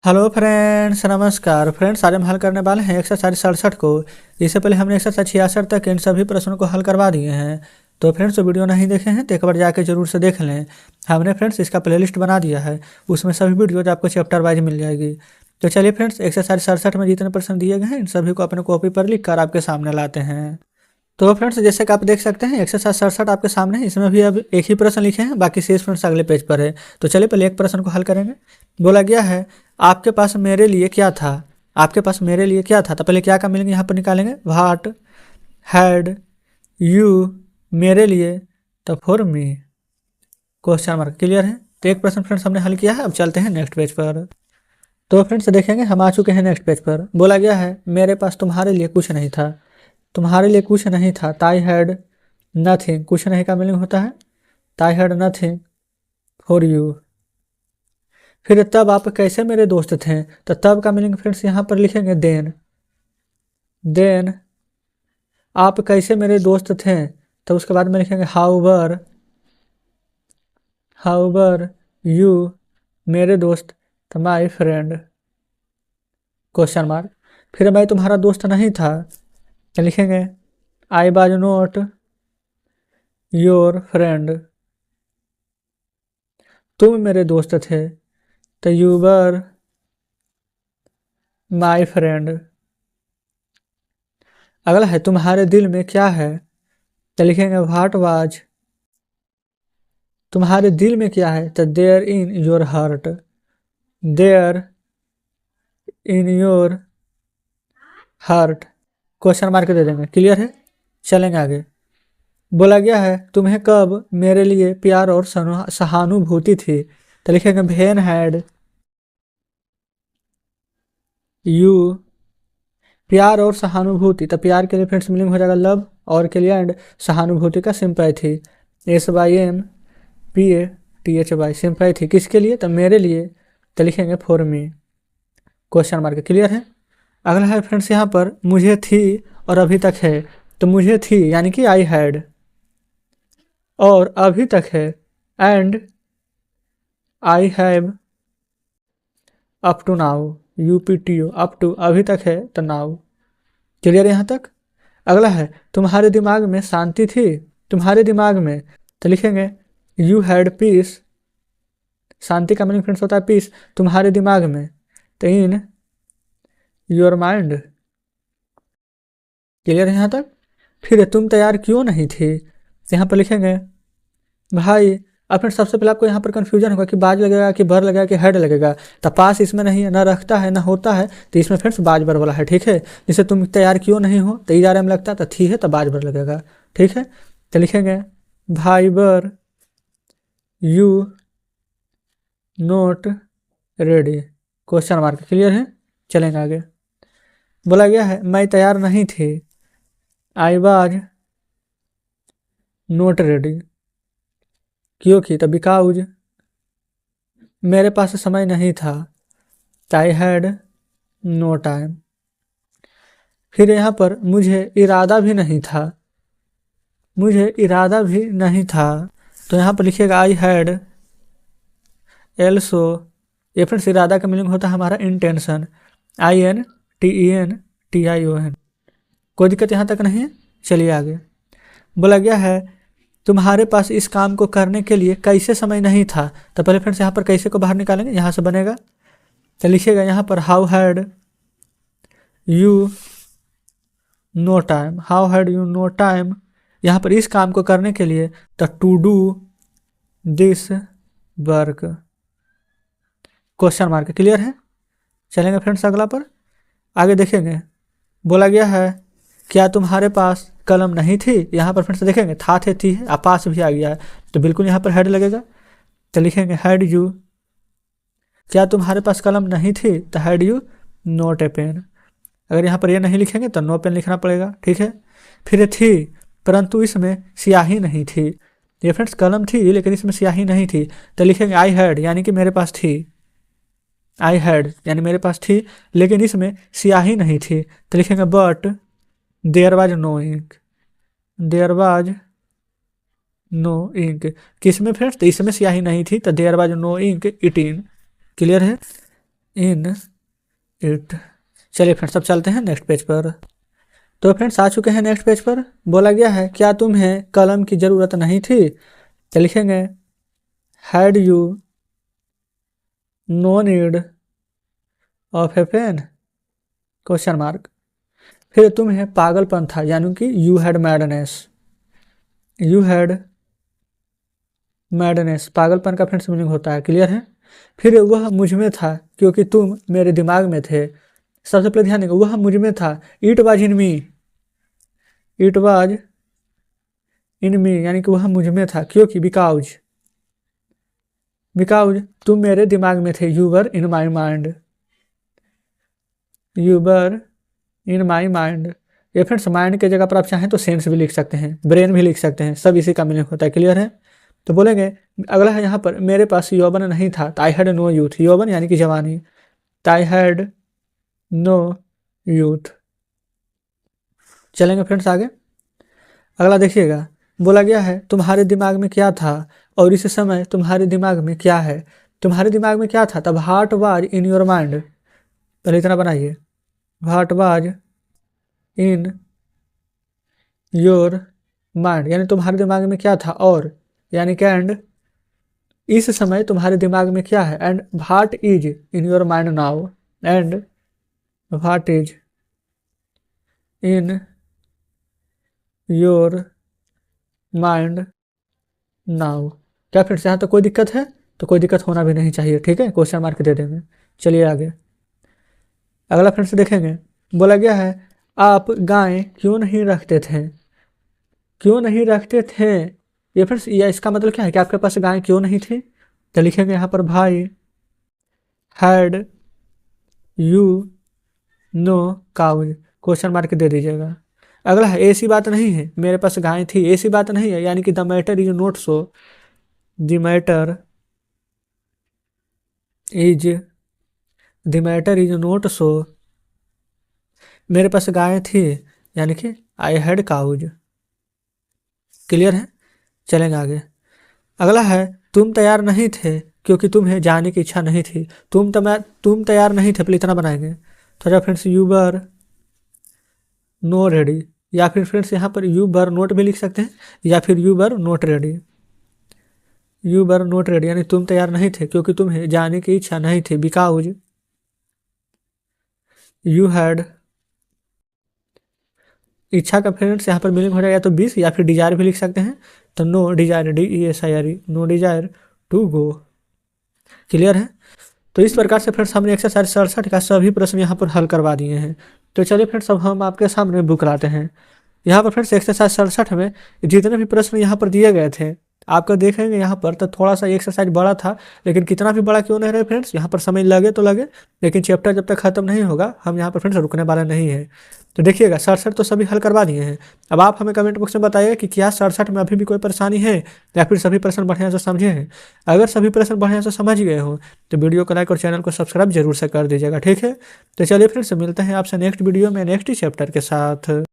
Hello friends, नमस्कार friends. आज हम हल करने वाले हैं एक्सरसाइज 67 को। इससे पहले हमने एक्सरसाइज 66 तक इन सभी प्रश्नों को हल करवा दिए हैं। तो फ्रेंड्स, जो वीडियो नहीं देखे हैं तो एक बार जाके जरूर से देख लें। हमने फ्रेंड्स इसका प्लेलिस्ट बना दिया है, उसमें सभी वीडियोज आपको चैप्टर वाइज मिल जाएगी। तो चलिए फ्रेंड्स, एक्सरसाइज 67 में जितने प्रश्न दिए गए हैं इन सभी को अपने कॉपी पर लिख कर आपके सामने लाते हैं। तो फ्रेंड्स, जैसे कि आप देख सकते हैं एक्सरसाइज 67 आपके सामने है। इसमें भी अब एक ही प्रश्न लिखे हैं, बाकी शेष फ्रेंड्स अगले पेज पर है। तो चलिए पहले एक प्रश्न को हल करेंगे। बोला गया है आपके पास मेरे लिए क्या था। आपके पास मेरे लिए क्या था, तो पहले क्या का मीनिंग यहाँ पर निकालेंगे। व्हाट हैड यू मेरे लिए, तो for me question mark. Clear है। तो एक प्रश्न फ्रेंड्स हमने हल किया है। अब चलते हैं नेक्स्ट पेज पर। तो फ्रेंड्स देखेंगे हम आ चुके हैं नेक्स्ट पेज पर। बोला गया है मेरे पास तुम्हारे लिए कुछ नहीं था। तुम्हारे लिए कुछ नहीं था, ताई हैड नथिंग। कुछ नहीं का मीनिंग होता है ताई हैड नथिंग फॉर यू। फिर तब आप कैसे मेरे दोस्त थे, तो तब का मीनिंग फ्रेंड्स यहाँ पर लिखेंगे देन। देन आप कैसे मेरे दोस्त थे, तो उसके बाद में लिखेंगे हाउवर। हाउवर यू मेरे दोस्त, तो माई फ्रेंड क्वेश्चन मार्क। फिर मैं तुम्हारा दोस्त नहीं था, तो लिखेंगे I was not your friend. तुम मेरे दोस्त थे, तो यू वर माई फ्रेंड। अगला है तुम्हारे दिल में क्या है, तो लिखेंगे व्हाट वाज। तुम्हारे दिल में क्या है, तो there in your heart. There in your heart question mark दे देंगे। क्लियर है। चलेंगे आगे। बोला गया है तुम्हें कब मेरे लिए प्यार और सहानुभूति थी, तो लिखेंगे व्हेन हैड यू। प्यार और सहानुभूति, तो प्यार के लिए फ्रेंड्स मीनिंग हो जाएगा लव, और के लिए एंड सहानुभूति का सिंपैथी। SYMPATHY सिंपैथी किसके लिए, तो मेरे लिए, तो लिखेंगे for me question mark. Clear है। अगला है फ्रेंड्स यहाँ पर मुझे थी और अभी तक है, तो मुझे थी यानी कि आई हैड, और अभी तक है and I have up to now. UPTO up to अभी तक है, तो नाउ। क्लियर यहाँ तक। अगला है तुम्हारे दिमाग में शांति थी। तुम्हारे दिमाग में, तो लिखेंगे यू हैड पीस। शांति का मीनिंग फ्रेंड्स होता है पीस। तुम्हारे दिमाग में, तो इन योर माइंड। क्लियर है यहाँ तक। फिर तुम तैयार क्यों नहीं थी, तो यहाँ पर लिखेंगे भाई। अब फिर सबसे पहले आपको यहाँ पर कंफ्यूजन होगा कि बाज लगेगा कि बर लगेगा कि हेड लगेगा। तो पास इसमें नहीं है, ना रखता है ना होता है, तो इसमें फ्रेंड्स बाज बर वाला है। ठीक है। जैसे तुम तैयार क्यों नहीं हो, तो इजारे में लगता तो थी है, तो बाज बर लगेगा। ठीक है। तो लिखेंगे भाई बर you note ready question mark. Clear है। चलेंगे आगे। बोला गया है मैं तैयार नहीं थी, आई वाज नोट रेडी। क्योंकि, तो बिकॉज मेरे पास समय नहीं था, आई हैड नो टाइम। फिर यहाँ पर मुझे इरादा भी नहीं था। मुझे इरादा भी नहीं था, तो यहाँ पर लिखिएगा आई हैड एल्सो। ये फ्रेंड्स इरादा का मीनिंग होता है हमारा इंटेंशन। INTENTION। कोई दिक्कत यहाँ तक नहीं है। चलिए आगे। बोला गया है तुम्हारे पास इस काम को करने के लिए कैसे समय नहीं था, तो पहले फ्रेंड्स यहाँ पर कैसे को बाहर निकालेंगे। यहाँ से बनेगा, तो लिखिएगा यहाँ पर how had you no time. How had you no time, यहाँ पर इस काम को करने के लिए, तो to do this work question mark. Clear है। चलेंगे फ्रेंड्स अगला पर आगे देखेंगे। बोला गया है क्या तुम्हारे पास कलम नहीं थी। यहाँ पर फ्रेंड्स देखेंगे था थे थी है, पास भी आ गया है, तो बिल्कुल यहाँ पर हेड लगेगा, तो लिखेंगे हैड यू। क्या तुम्हारे पास कलम नहीं थी, तो had you not a pen. अगर यहाँ पर ये नहीं लिखेंगे तो नो पेन लिखना पड़ेगा। ठीक है। फिर थी परंतु इसमें स्याही नहीं थी। ये फ्रेंड्स कलम थी लेकिन इसमें स्याही नहीं थी, तो लिखेंगे आई हैड यानी कि मेरे पास थी। आई हैड यानी मेरे पास थी, लेकिन इसमें स्याही नहीं थी, तो लिखेंगे but there was no ink. There was no ink किसमें फ्रेंड्स, तो इसमें स्याही नहीं थी, तो there was no ink it in. Clear है। In it. चलिए फ्रेंड्स अब चलते हैं नेक्स्ट पेज पर। तो फ्रेंड्स आ चुके हैं नेक्स्ट पेज पर। बोला गया है क्या तुम्हें कलम की ज़रूरत नहीं थी, तो लिखेंगे had you no need of a pen, question mark. फिर तुम्हें पागलपन था, यानी कि you had madness. You had madness पागलपन का फ्रेंड्स मीनिंग होता है, क्लियर है। फिर वह मुझ में था क्योंकि तुम मेरे दिमाग में थे। सबसे पहले ध्यान देंगे, वह मुझ में था। It was in me, it was in me यानी कि वह मुझ में था क्योंकि बिकॉज तुम मेरे दिमाग में थे। You were in my mind, you were in my mind. ये फ्रेंड्स माइंड के जगह पर आप चाहें तो सेंस भी लिख सकते हैं, ब्रेन भी लिख सकते हैं, सब इसी का मीनिंग होता है, क्लियर है। तो बोलेंगे अगला है यहाँ पर, मेरे पास यौवन नहीं था। आई हैड नो यूथ, यौवन यानी कि जवानी। I had no youth. चलेंगे फ्रेंड्स आगे। अगला देखिएगा, बोला गया है तुम्हारे दिमाग में क्या था और इस समय तुम्हारे दिमाग में क्या है। तुम्हारे दिमाग में क्या था, तब heart was in your mind. पहले इतना बनाइए, heart was in your mind यानी तुम्हारे दिमाग में क्या था, और यानी कि एंड इस समय तुम्हारे दिमाग में क्या है, and what is in your mind now, and what is in your mind now. क्या फ्रेंड्स यहाँ तो कोई दिक्कत है, तो कोई दिक्कत होना भी नहीं चाहिए, ठीक है, क्वेश्चन मार्क दे देंगे। चलिए आगे अगला फ्रेंड्स देखेंगे। बोला गया है आप गाय क्यों नहीं रखते थे, क्यों नहीं रखते थे। ये फ्रेंड्स ये इसका मतलब क्या है कि आपके पास गाय क्यों नहीं थी, तो लिखेंगे यहाँ पर भाई had you no cows, question mark दे दीजिएगा। अगला है ऐसी बात नहीं है, मेरे पास गाय थी, ऐसी बात नहीं है, यानी कि the matter is not so, the matter is not so. मेरे पास गाय थी यानी कि आई हैड काउज, क्लियर है। चलेंगे आगे। अगला है तुम तैयार नहीं थे क्योंकि तुम्हें जाने की इच्छा नहीं थी। तुम तैयार नहीं थे, पहले इतना बनाएंगे। तो जब friends you were no ready, या फिर फ्रेंड्स यहाँ पर यू वर नोट भी लिख सकते हैं, या फिर you were note ready. You were note ready यानी तुम तैयार नहीं थे क्योंकि तुम्हें जाने की इच्छा नहीं थी। बिकॉज यू हैड, इच्छा का फ्रेंड्स यहाँ पर मीनिंग हो जाएगा तो 20, या फिर डिजायर भी लिख सकते हैं। तो no desire, DESIRE, no desire to go, clear है। तो इस प्रकार से फ्रेंड्स हमने एक्सरसाइज 67 का सभी प्रश्न यहाँ पर हल करवा दिए हैं। तो चलिए फ्रेंड्स अब हम आपके सामने बुक लाते हैं। यहाँ पर फ्रेंड्स एक्सरसाइज 67 में जितने भी प्रश्न यहाँ पर दिए गए थे आपका देखेंगे यहाँ पर, तो थोड़ा सा एक्सरसाइज बड़ा था, लेकिन कितना भी बड़ा क्यों नहीं रहे फ्रेंड्स, यहाँ पर समय लगे तो लगे, लेकिन चैप्टर जब तक खत्म नहीं होगा हम यहाँ पर फ्रेंड्स रुकने वाला नहीं है। तो देखिएगा 67 तो सभी हल करवा दिए हैं। अब आप हमें कमेंट बॉक्स में बताइए कि क्या 67 में अभी भी कोई परेशानी है, या फिर सभी प्रश्न बढ़िया से समझे हैं। अगर सभी प्रश्न बढ़िया से समझ गए हो तो वीडियो को लाइक और चैनल को सब्सक्राइब जरूर से कर दीजिएगा, ठीक है। तो चलिए फ्रेंड्स मिलते हैं आपसे नेक्स्ट वीडियो में नेक्स्ट चैप्टर के साथ।